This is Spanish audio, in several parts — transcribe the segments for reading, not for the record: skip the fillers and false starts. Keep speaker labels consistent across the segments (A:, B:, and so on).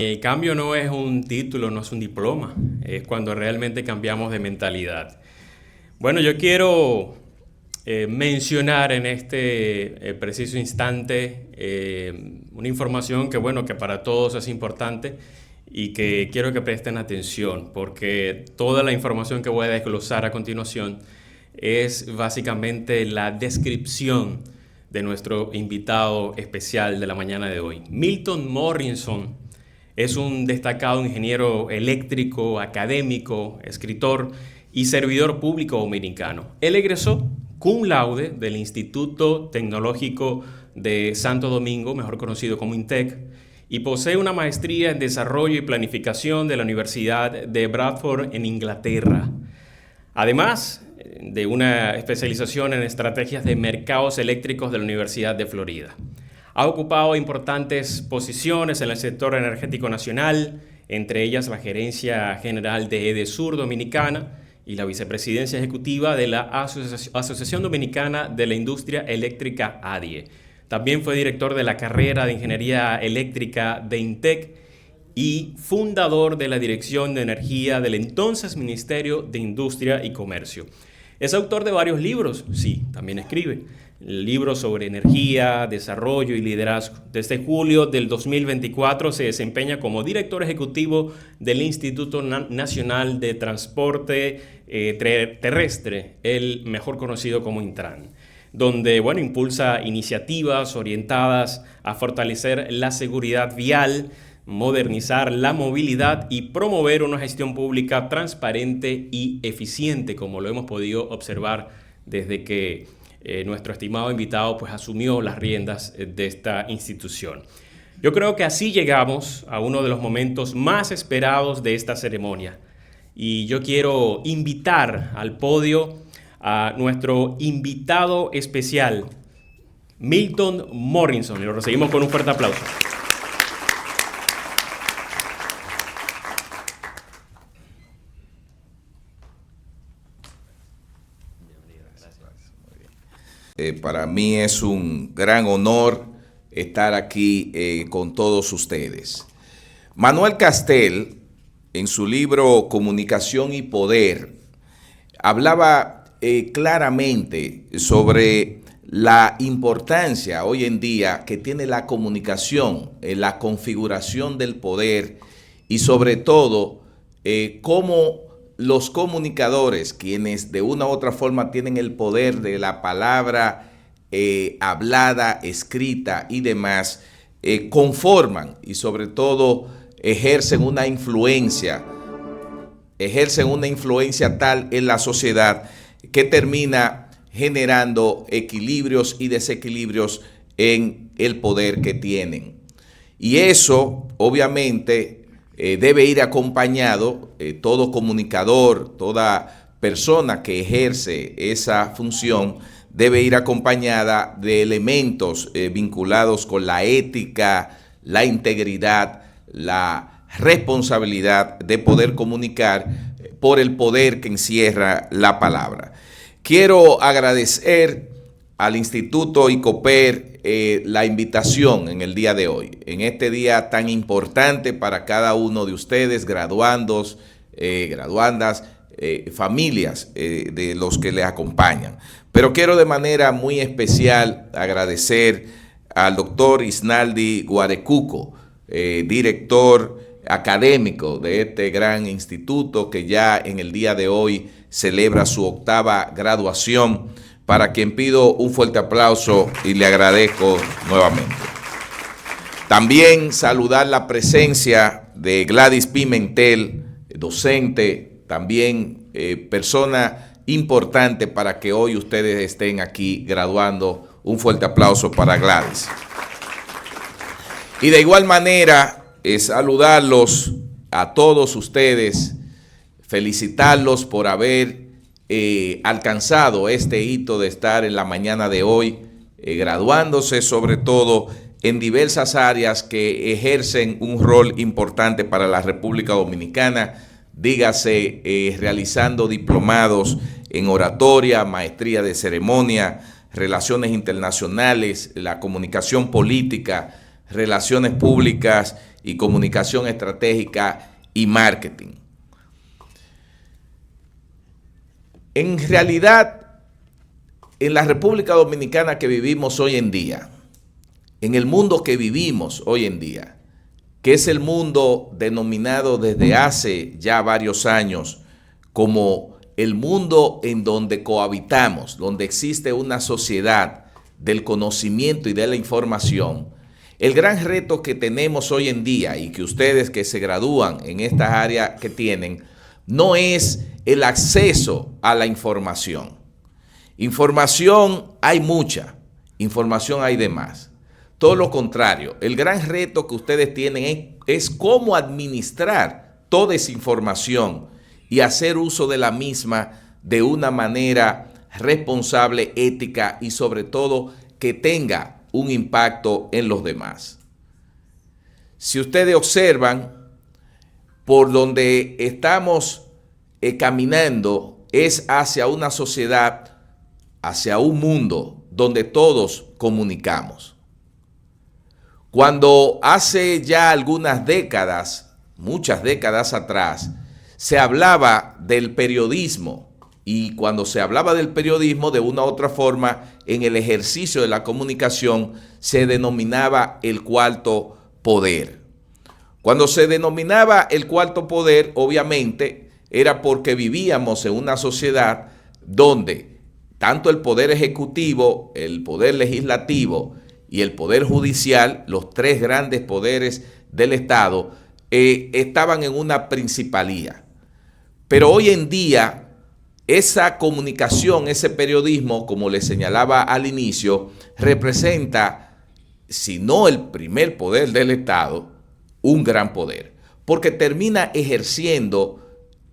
A: El cambio no es un título, no es un diploma, es cuando realmente cambiamos de mentalidad. Bueno, yo quiero mencionar en este preciso instante una información que, bueno, que para todos es importante y que quiero que presten atención, porque toda la información que voy a desglosar a continuación es básicamente la descripción de nuestro invitado especial de la mañana de hoy. Milton Morrison es un destacado ingeniero eléctrico, académico, escritor y servidor público dominicano. Él egresó cum laude del Instituto Tecnológico de Santo Domingo, mejor conocido como INTEC, y posee una maestría en Desarrollo y Planificación de la Universidad de Bradford en Inglaterra. Además de una especialización en estrategias de mercados eléctricos de la Universidad de Florida. Ha ocupado importantes posiciones en el sector energético nacional, entre ellas la gerencia general de EDESUR Dominicana y la vicepresidencia ejecutiva de la Asociación Dominicana de la Industria Eléctrica ADIE. También fue director de la carrera de Ingeniería Eléctrica de INTEC y fundador de la Dirección de Energía del entonces Ministerio de Industria y Comercio. Es autor de varios libros, sí, también escribe libros sobre energía, desarrollo y liderazgo. Desde julio del 2024 se desempeña como director ejecutivo del Instituto Nacional de Transporte Terrestre, el mejor conocido como Intran, donde, bueno, impulsa iniciativas orientadas a fortalecer la seguridad vial, modernizar la movilidad y promover una gestión pública transparente y eficiente, como lo hemos podido observar desde que nuestro estimado invitado pues asumió las riendas de esta institución. Yo creo que así llegamos a uno de los momentos más esperados de esta ceremonia. Y yo quiero invitar al podio a nuestro invitado especial, Milton Morrison, y lo recibimos con un fuerte aplauso.
B: Para mí es un gran honor estar aquí con todos ustedes. Manuel Castel, en su libro Comunicación y Poder, hablaba claramente sobre la importancia hoy en día que tiene la comunicación, la configuración del poder y sobre todo cómo los comunicadores, quienes de una u otra forma tienen el poder de la palabra hablada, escrita y demás, conforman y sobre todo ejercen una influencia tal en la sociedad que termina generando equilibrios y desequilibrios en el poder que tienen. Y eso, obviamente, debe ir acompañado, todo comunicador, toda persona que ejerce esa función, debe ir acompañada de elementos vinculados con la ética, la integridad, la responsabilidad de poder comunicar por el poder que encierra la palabra. Quiero agradecer al Instituto ICOPER la invitación en el día de hoy, en este día tan importante para cada uno de ustedes, graduandos, graduandas, familias de los que les acompañan. Pero quiero de manera muy especial agradecer al doctor Isnaldi Guarecuco, director académico de este gran instituto que ya en el día de hoy celebra su 8ª graduación, para quien pido un fuerte aplauso y le agradezco nuevamente. También saludar la presencia de Gladys Pimentel, docente, también persona importante para que hoy ustedes estén aquí graduando. Un fuerte aplauso para Gladys. Y de igual manera, saludarlos a todos ustedes, felicitarlos por haber alcanzado este hito de estar en la mañana de hoy, graduándose sobre todo en diversas áreas que ejercen un rol importante para la República Dominicana, dígase realizando diplomados en oratoria, maestría de ceremonia, relaciones internacionales, la comunicación política, relaciones públicas y comunicación estratégica y marketing. En realidad, en la República Dominicana que vivimos hoy en día, en el mundo que vivimos hoy en día, que es el mundo denominado desde hace ya varios años como el mundo en donde cohabitamos, donde existe una sociedad del conocimiento y de la información, el gran reto que tenemos hoy en día y que ustedes que se gradúan en estas áreas que tienen, no es el acceso a la información. Información hay mucha, información hay de más. Todo lo contrario, el gran reto que ustedes tienen es cómo administrar toda esa información y hacer uso de la misma de una manera responsable, ética y sobre todo que tenga un impacto en los demás. Si ustedes observan, por donde estamos caminando es hacia una sociedad, hacia un mundo donde todos comunicamos. Cuando hace ya algunas décadas, muchas décadas atrás, se hablaba del periodismo y cuando se hablaba del periodismo de una u otra forma en el ejercicio de la comunicación se denominaba el cuarto poder. Cuando se denominaba el cuarto poder, obviamente era porque vivíamos en una sociedad donde tanto el poder ejecutivo, el poder legislativo y el poder judicial, los tres grandes poderes del Estado, estaban en una principalía. Pero hoy en día, esa comunicación, ese periodismo, como les señalaba al inicio, representa, si no el primer poder del Estado, un gran poder. Porque termina ejerciendo,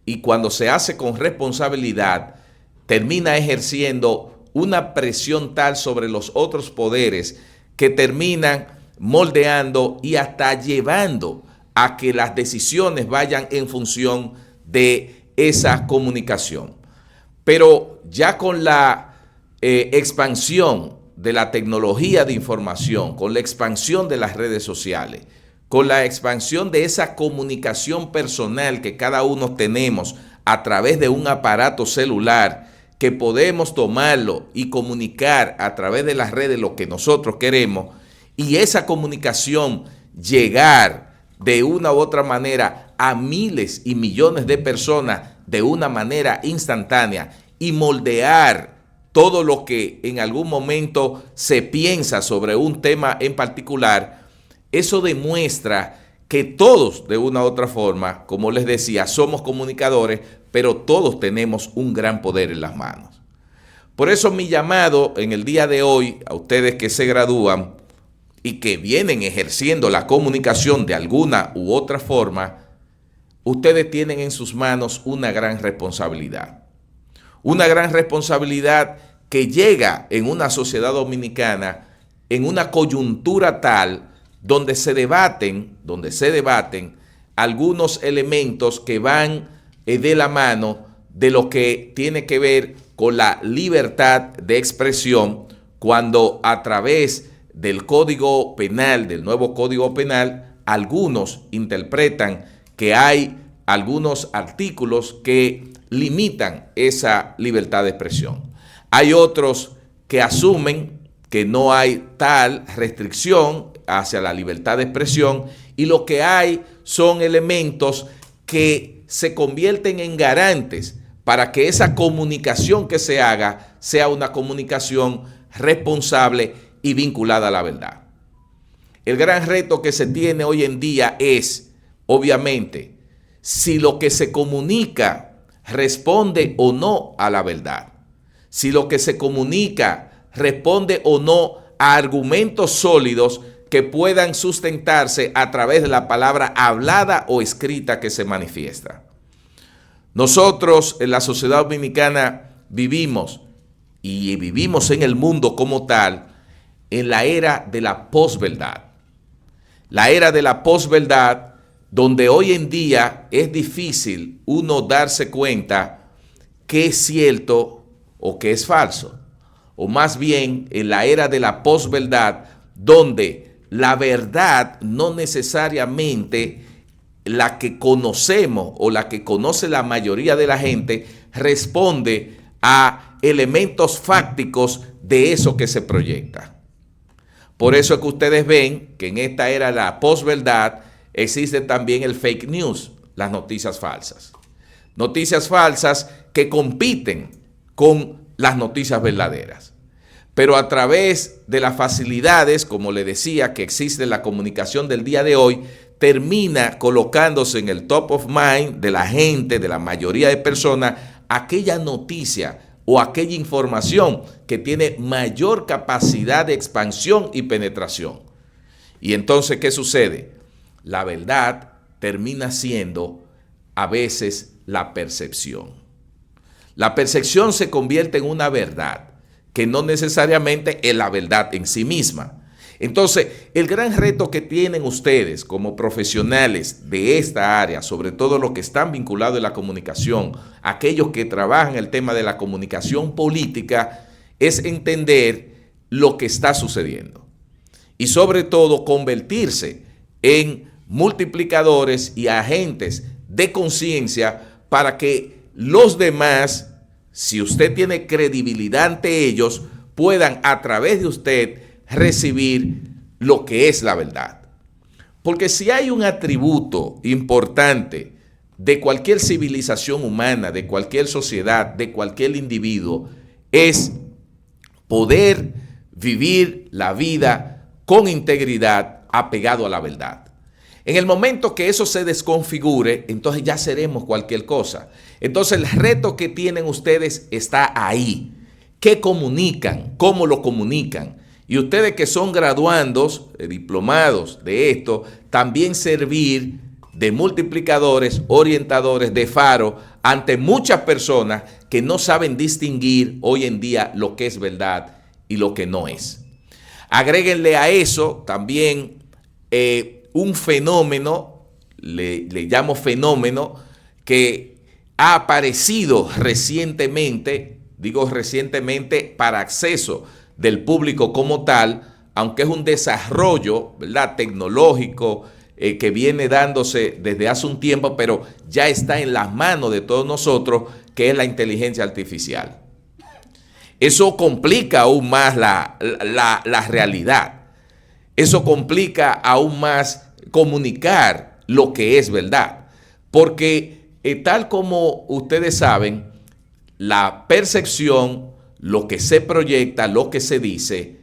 B: y cuando se hace con responsabilidad, termina ejerciendo una presión tal sobre los otros poderes que terminan moldeando y hasta llevando a que las decisiones vayan en función de esa comunicación. Pero ya con la expansión de la tecnología de información, con la expansión de las redes sociales, con la expansión de esa comunicación personal que cada uno tenemos a través de un aparato celular, que podemos tomarlo y comunicar a través de las redes lo que nosotros queremos, y esa comunicación llegar de una u otra manera a miles y millones de personas de una manera instantánea y moldear todo lo que en algún momento se piensa sobre un tema en particular, eso demuestra que todos de una u otra forma, como les decía, somos comunicadores, pero todos tenemos un gran poder en las manos. Por eso mi llamado en el día de hoy a ustedes que se gradúan y que vienen ejerciendo la comunicación de alguna u otra forma, ustedes tienen en sus manos una gran responsabilidad. Una gran responsabilidad que llega en una sociedad dominicana en una coyuntura tal donde se debaten algunos elementos que van de la mano de lo que tiene que ver con la libertad de expresión, cuando a través del Código Penal, del nuevo Código Penal, algunos interpretan que hay algunos artículos que limitan esa libertad de expresión. Hay otros que asumen que no hay tal restricción hacia la libertad de expresión y lo que hay son elementos que se convierten en garantes para que esa comunicación que se haga sea una comunicación responsable y vinculada a la verdad. El gran reto que se tiene hoy en día es, obviamente, si lo que se comunica responde o no a la verdad, si lo que se comunica responde o no a argumentos sólidos que puedan sustentarse a través de la palabra hablada o escrita que se manifiesta. Nosotros en la sociedad dominicana vivimos en el mundo como tal en la era de la posverdad. La era de la posverdad, donde hoy en día es difícil uno darse cuenta qué es cierto o qué es falso. O más bien en la era de la posverdad, donde la verdad no necesariamente la que conocemos o la que conoce la mayoría de la gente responde a elementos fácticos de eso que se proyecta. Por eso es que ustedes ven que en esta era de la posverdad existe también el fake news, las noticias falsas. Noticias falsas que compiten con las noticias verdaderas. Pero a través de las facilidades, como le decía, que existe en la comunicación del día de hoy, termina colocándose en el top of mind de la gente, de la mayoría de personas, aquella noticia o aquella información que tiene mayor capacidad de expansión y penetración. Y entonces, ¿qué sucede? La verdad termina siendo a veces la percepción. La percepción se convierte en una verdad, que no necesariamente es la verdad en sí misma. Entonces, el gran reto que tienen ustedes como profesionales de esta área, sobre todo los que están vinculados a la comunicación, aquellos que trabajan el tema de la comunicación política, es entender lo que está sucediendo. Y sobre todo, convertirse en multiplicadores y agentes de conciencia para que los demás, si usted tiene credibilidad ante ellos, puedan a través de usted recibir lo que es la verdad. Porque si hay un atributo importante de cualquier civilización humana, de cualquier sociedad, de cualquier individuo, es poder vivir la vida con integridad apegado a la verdad. En el momento que eso se desconfigure, entonces ya seremos cualquier cosa. Entonces el reto que tienen ustedes está ahí. ¿Qué comunican? ¿Cómo lo comunican? Y ustedes que son graduandos, diplomados de esto, también servir de multiplicadores, orientadores, de faro ante muchas personas que no saben distinguir hoy en día lo que es verdad y lo que no es. Agréguenle a eso también un fenómeno, le llamo fenómeno, que ha aparecido recientemente, digo recientemente para acceso del público como tal, aunque es un desarrollo, ¿verdad?, tecnológico que viene dándose desde hace un tiempo, pero ya está en las manos de todos nosotros, que es la inteligencia artificial. Eso complica aún más la realidad. Eso complica aún más comunicar lo que es verdad. Porque tal como ustedes saben, la percepción, lo que se proyecta, lo que se dice,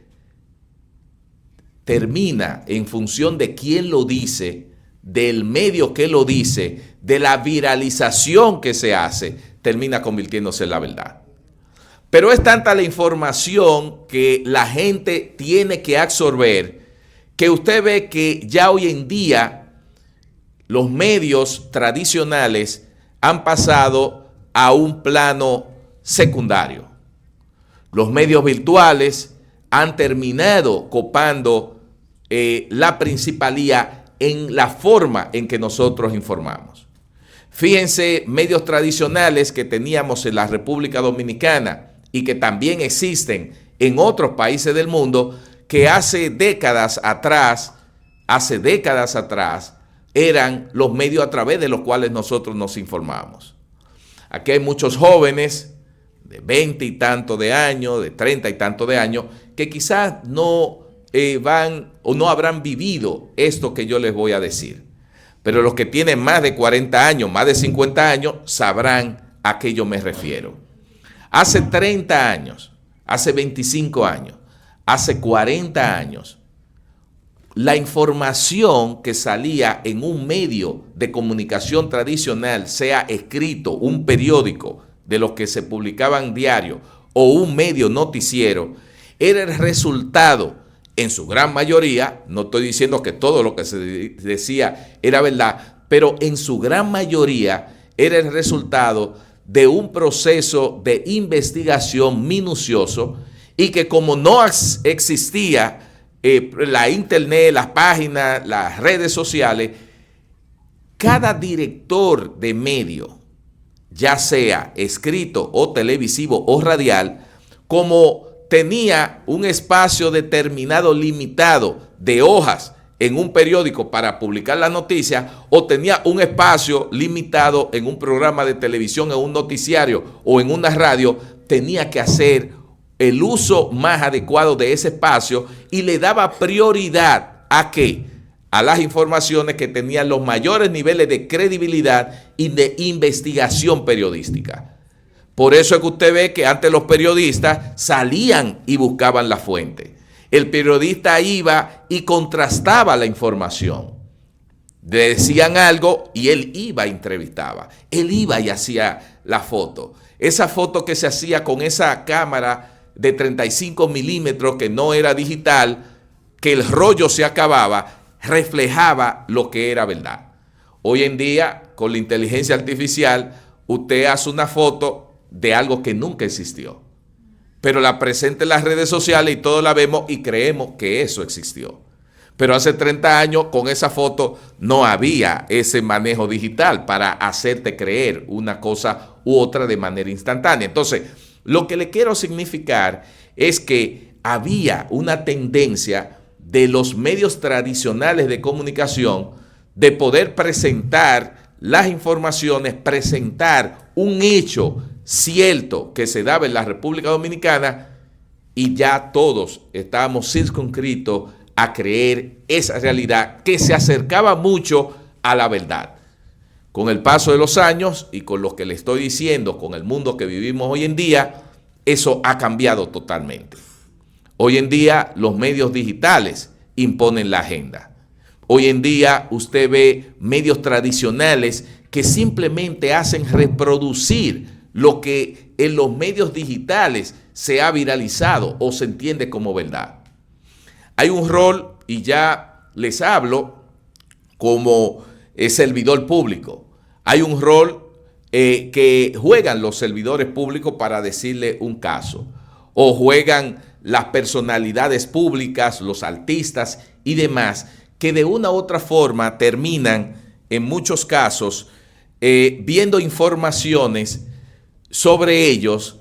B: termina en función de quién lo dice, del medio que lo dice, de la viralización que se hace, termina convirtiéndose en la verdad. Pero es tanta la información que la gente tiene que absorber, que usted ve que ya hoy en día los medios tradicionales han pasado a un plano secundario. Los medios virtuales han terminado copando la principalía en la forma en que nosotros informamos. Fíjense, medios tradicionales que teníamos en la República Dominicana y que también existen en otros países del mundo, que hace décadas atrás, eran los medios a través de los cuales nosotros nos informamos. Aquí hay muchos jóvenes de 20 y tantos de años, de 30 y tantos de años, que quizás no van o no habrán vivido esto que yo les voy a decir. Pero los que tienen más de 40 años, más de 50 años, sabrán a qué yo me refiero. Hace 30 años, hace 25 años, hace 40 años, la información que salía en un medio de comunicación tradicional, sea escrito, un periódico de los que se publicaban diario o un medio noticiero, era el resultado, en su gran mayoría, no estoy diciendo que todo lo que se decía era verdad, pero en su gran mayoría era el resultado de un proceso de investigación minucioso, y que como no existía la internet, las páginas, las redes sociales, cada director de medio, ya sea escrito o televisivo o radial, como tenía un espacio determinado, limitado de hojas en un periódico para publicar la noticia, o tenía un espacio limitado en un programa de televisión, en un noticiario o en una radio, tenía que hacer el uso más adecuado de ese espacio y le daba prioridad ¿a qué? A las informaciones que tenían los mayores niveles de credibilidad y de investigación periodística. Por eso es que usted ve que antes los periodistas salían y buscaban la fuente. El periodista iba y contrastaba la información. Le decían algo y él iba y entrevistaba. Él iba y hacía la foto. Esa foto que se hacía con esa cámara de 35 milímetros que no era digital, que el rollo se acababa, reflejaba lo que era verdad. Hoy en día, con la inteligencia artificial, usted hace una foto de algo que nunca existió, pero la presenta en las redes sociales y todos la vemos y creemos que eso existió. Pero hace 30 años con esa foto no había ese manejo digital para hacerte creer una cosa u otra de manera instantánea. Entonces, lo que le quiero significar es que había una tendencia de los medios tradicionales de comunicación de poder presentar las informaciones, presentar un hecho cierto que se daba en la República Dominicana, y ya todos estábamos circunscritos a creer esa realidad que se acercaba mucho a la verdad. Con el paso de los años y con lo que le estoy diciendo, con el mundo que vivimos hoy en día, eso ha cambiado totalmente. Hoy en día los medios digitales imponen la agenda. Hoy en día usted ve medios tradicionales que simplemente hacen reproducir lo que en los medios digitales se ha viralizado o se entiende como verdad. Hay un rol, y ya les hablo como servidor público, hay un rol que juegan los servidores públicos para decirle un caso, o juegan las personalidades públicas, los artistas y demás, que de una u otra forma terminan en muchos casos viendo informaciones sobre ellos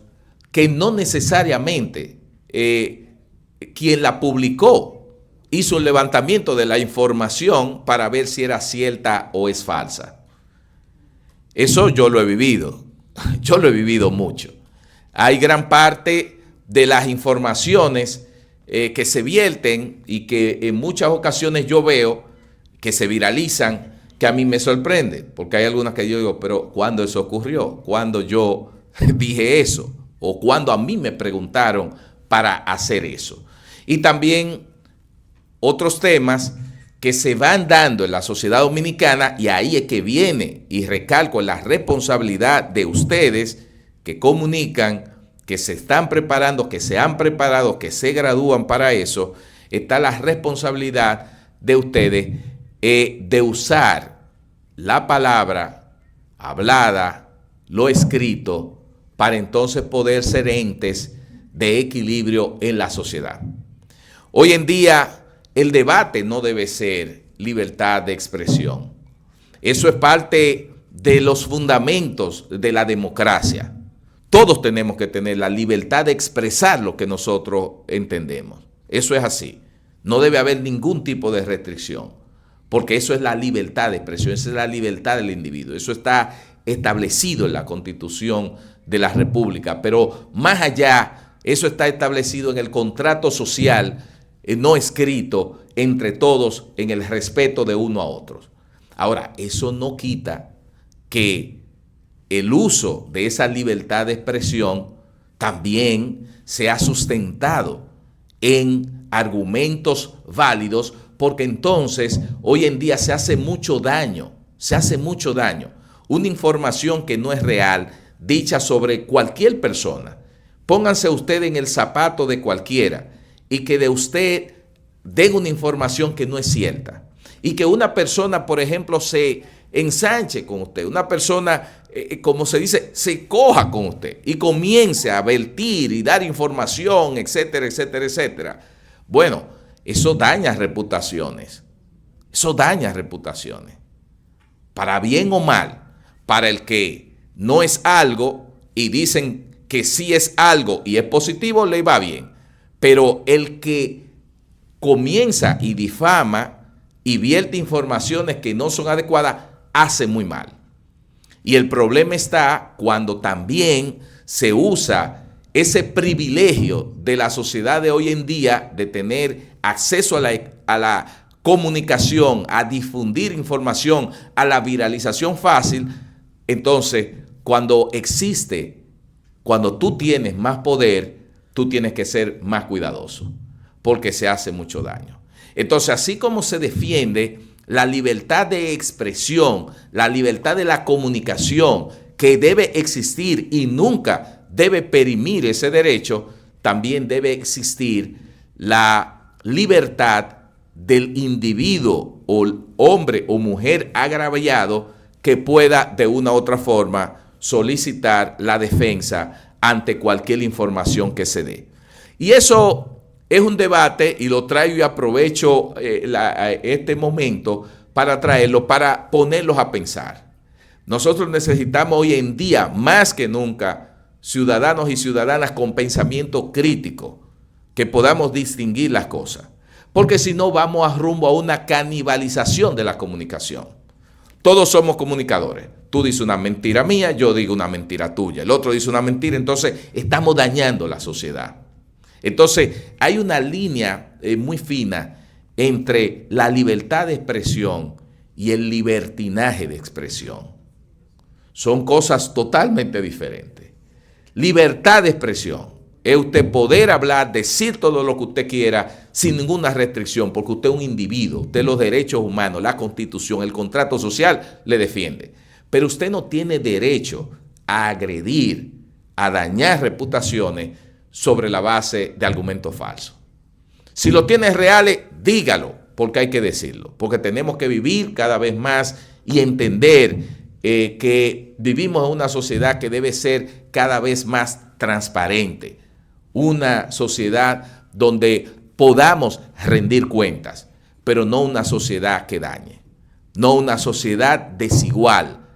B: que no necesariamente quien la publicó hizo un levantamiento de la información para ver si era cierta o es falsa. Eso yo lo he vivido, yo lo he vivido mucho. Hay gran parte de las informaciones que se vierten y que en muchas ocasiones yo veo que se viralizan, que a mí me sorprende, porque hay algunas que yo digo, pero ¿cuándo eso ocurrió? ¿Cuándo yo dije eso? ¿O cuándo a mí me preguntaron para hacer eso? Y también otros temas que se van dando en la sociedad dominicana, y ahí es que viene, y recalco, la responsabilidad de ustedes que comunican, que se están preparando, que se han preparado, que se gradúan para eso. Está la responsabilidad de ustedes de usar la palabra hablada, lo escrito, para entonces poder ser entes de equilibrio en la sociedad. Hoy en día el debate no debe ser libertad de expresión. Eso es parte de los fundamentos de la democracia. Todos tenemos que tener la libertad de expresar lo que nosotros entendemos. Eso es así. No debe haber ningún tipo de restricción, porque eso es la libertad de expresión, esa es la libertad del individuo. Eso está establecido en la Constitución de la República, pero más allá, eso está establecido en el contrato social no escrito entre todos en el respeto de uno a otros. Ahora, eso no quita que el uso de esa libertad de expresión también se ha sustentado en argumentos válidos, porque entonces hoy en día se hace mucho daño. Una información que no es real, dicha sobre cualquier persona. Pónganse usted en el zapato de cualquiera y que de usted den una información que no es cierta. Y que una persona, por ejemplo, se ensanche con usted, una persona, como se dice, se coja con usted y comience a vertir y dar información, etcétera, etcétera, etcétera. Bueno, eso daña reputaciones. Para bien o mal, para el que no es algo y dicen que sí es algo y es positivo, le va bien. Pero el que comienza y difama y vierte informaciones que no son adecuadas, hace muy mal. Y el problema está cuando también se usa ese privilegio de la sociedad de hoy en día de tener acceso a la comunicación, a difundir información, a la viralización fácil. Entonces, cuando tú tienes más poder, tú tienes que ser más cuidadoso, porque se hace mucho daño. Entonces, así como se defiende la libertad de expresión, la libertad de la comunicación, que debe existir y nunca debe perimir ese derecho, también debe existir la libertad del individuo o hombre o mujer agraviado que pueda de una u otra forma solicitar la defensa ante cualquier información que se dé. Y eso es un debate y lo traigo y aprovecho este momento para traerlo, para ponerlos a pensar. Nosotros necesitamos hoy en día, más que nunca, ciudadanos y ciudadanas con pensamiento crítico, que podamos distinguir las cosas. Porque si no, vamos a rumbo a una canibalización de la comunicación. Todos somos comunicadores. Tú dices una mentira mía, yo digo una mentira tuya. El otro dice una mentira, entonces estamos dañando la sociedad. Entonces, hay una línea muy fina entre la libertad de expresión y el libertinaje de expresión. Son cosas totalmente diferentes. Libertad de expresión es usted poder hablar, decir todo lo que usted quiera sin ninguna restricción, porque usted es un individuo, usted los derechos humanos, la Constitución, el contrato social le defiende. Pero usted no tiene derecho a agredir, a dañar reputaciones sobre la base de argumentos falsos. Si lo tiene reales, dígalo, porque hay que decirlo, porque tenemos que vivir cada vez más y entender que vivimos en una sociedad que debe ser cada vez más transparente, una sociedad donde podamos rendir cuentas, pero no una sociedad que dañe, no una sociedad desigual,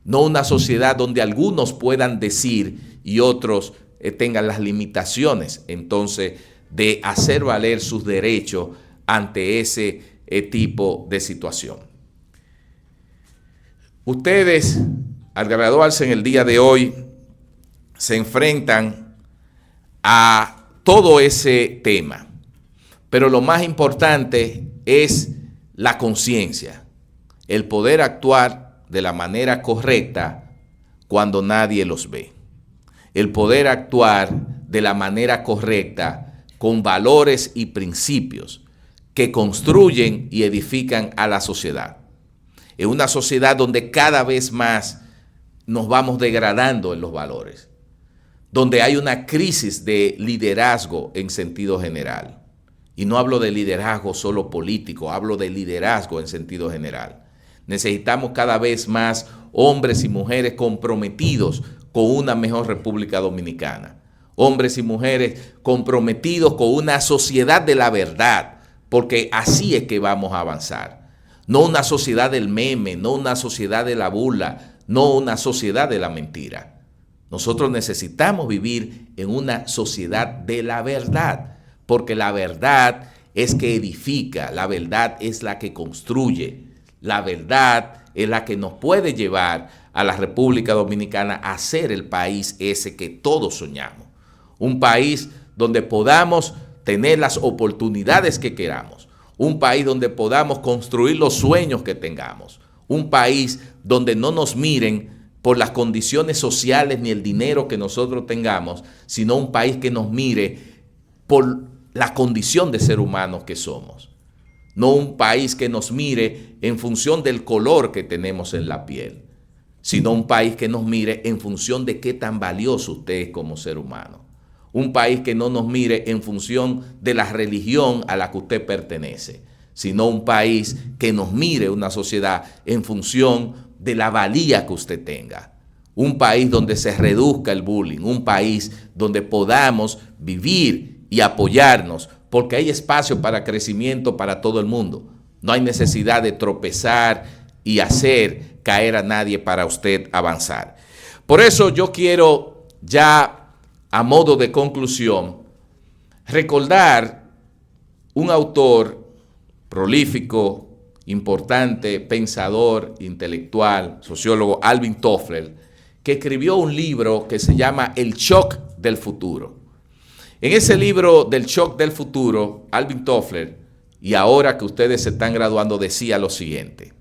B: no una sociedad donde algunos puedan decir y otros tengan las limitaciones entonces de hacer valer sus derechos ante ese tipo de situación. Ustedes, al graduarse en el día de hoy, se enfrentan a todo ese tema, pero lo más importante es la conciencia, el poder actuar de la manera correcta cuando nadie los ve, el poder actuar de la manera correcta con valores y principios que construyen y edifican a la sociedad. En una sociedad donde cada vez más nos vamos degradando en los valores, donde hay una crisis de liderazgo en sentido general. Y no hablo de liderazgo solo político, hablo de liderazgo en sentido general. Necesitamos cada vez más hombres y mujeres comprometidos con una mejor República Dominicana. Hombres y mujeres comprometidos con una sociedad de la verdad, porque así es que vamos a avanzar. No una sociedad del meme, no una sociedad de la burla, no una sociedad de la mentira. Nosotros necesitamos vivir en una sociedad de la verdad, porque la verdad es que edifica, la verdad es la que construye, la verdad es la que nos puede llevar a la República Dominicana a ser el país ese que todos soñamos. Un país donde podamos tener las oportunidades que queramos. Un país donde podamos construir los sueños que tengamos. Un país donde no nos miren por las condiciones sociales ni el dinero que nosotros tengamos, sino un país que nos mire por la condición de ser humanos que somos. No un país que nos mire en función del color que tenemos en la piel, sino un país que nos mire en función de qué tan valioso usted es como ser humano. Un país que no nos mire en función de la religión a la que usted pertenece, sino un país que nos mire, una sociedad, en función de la valía que usted tenga. Un país donde se reduzca el bullying, un país donde podamos vivir y apoyarnos, porque hay espacio para crecimiento para todo el mundo. No hay necesidad de tropezar y hacer caer a nadie para usted avanzar. Por eso yo quiero ya, a modo de conclusión, recordar un autor prolífico, importante, pensador, intelectual, sociólogo, Alvin Toffler, que escribió un libro que se llama El Shock del Futuro. En ese libro del Shock del Futuro, Alvin Toffler, y ahora que ustedes se están graduando, decía lo siguiente,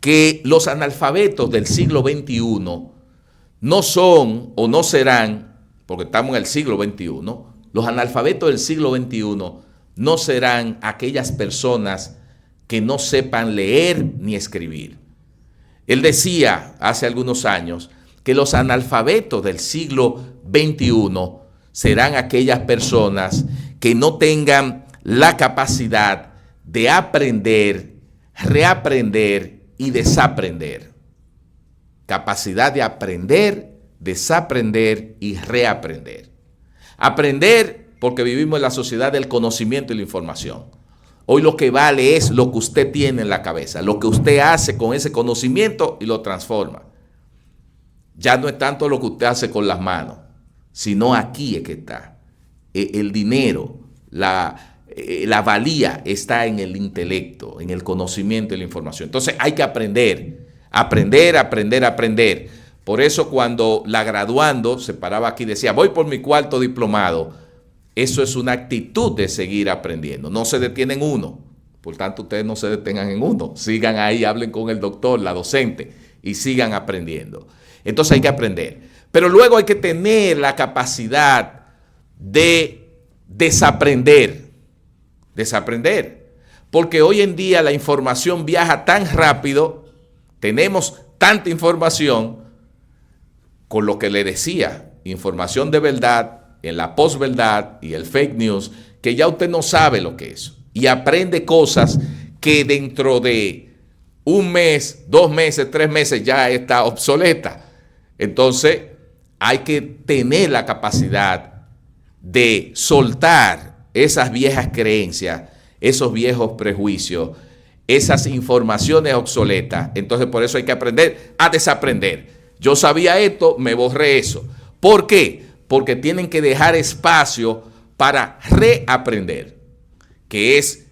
B: que los analfabetos del siglo XXI no son o no serán, porque estamos en el siglo XXI, los analfabetos del siglo XXI no serán aquellas personas que no sepan leer ni escribir. Él decía hace algunos años que los analfabetos del siglo XXI serán aquellas personas que no tengan la capacidad de aprender, reaprender y desaprender. Capacidad de aprender, desaprender y reaprender. Aprender porque vivimos en la sociedad del conocimiento y la información. Hoy lo que vale es lo que usted tiene en la cabeza, lo que usted hace con ese conocimiento y lo transforma. Ya no es tanto lo que usted hace con las manos, sino aquí es que está. El dinero, la valía está en el intelecto, en el conocimiento y la información. Entonces hay que aprender. Por eso cuando la graduando se paraba aquí y decía, voy por mi cuarto diplomado, eso es una actitud de seguir aprendiendo. No se detiene en uno. Por tanto, ustedes no se detengan en uno. Sigan ahí, hablen con el doctor, la docente y sigan aprendiendo. Entonces hay que aprender. Pero luego hay que tener la capacidad de desaprender. Porque hoy en día la información viaja tan rápido, tenemos tanta información, con lo que le decía, información de verdad, en la posverdad y el fake news, que ya usted no sabe lo que es. Y aprende cosas que dentro de un mes, 2 meses, 3 meses ya está obsoleta. Entonces hay que tener la capacidad de soltar esas viejas creencias, esos viejos prejuicios, esas informaciones obsoletas. Entonces por eso hay que aprender a desaprender. Yo sabía esto, me borré eso. ¿Por qué? Porque tienen que dejar espacio para reaprender, que es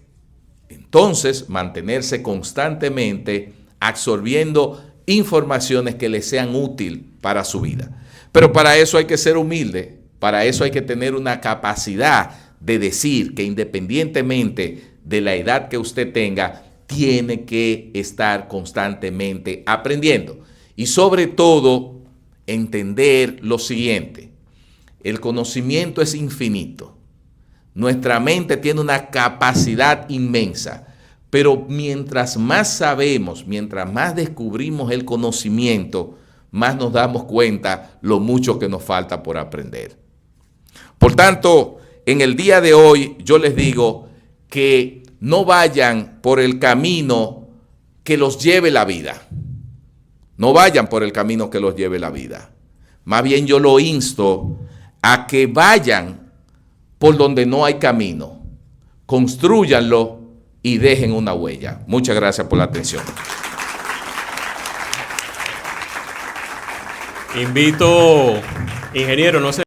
B: entonces mantenerse constantemente absorbiendo informaciones que les sean útiles para su vida. Pero para eso hay que ser humilde, para eso hay que tener una capacidad de decir que independientemente de la edad que usted tenga, tiene que estar constantemente aprendiendo. Y sobre todo, entender lo siguiente. El conocimiento es infinito. Nuestra mente tiene una capacidad inmensa, pero mientras más sabemos, mientras más descubrimos el conocimiento, más nos damos cuenta lo mucho que nos falta por aprender. Por tanto, en el día de hoy yo les digo que no vayan por el camino que los lleve la vida. No vayan por el camino que los lleve la vida. Más bien yo lo insto a que vayan por donde no hay camino, constrúyanlo y dejen una huella. Muchas gracias por la atención.
A: Invito, ingeniero, no sé.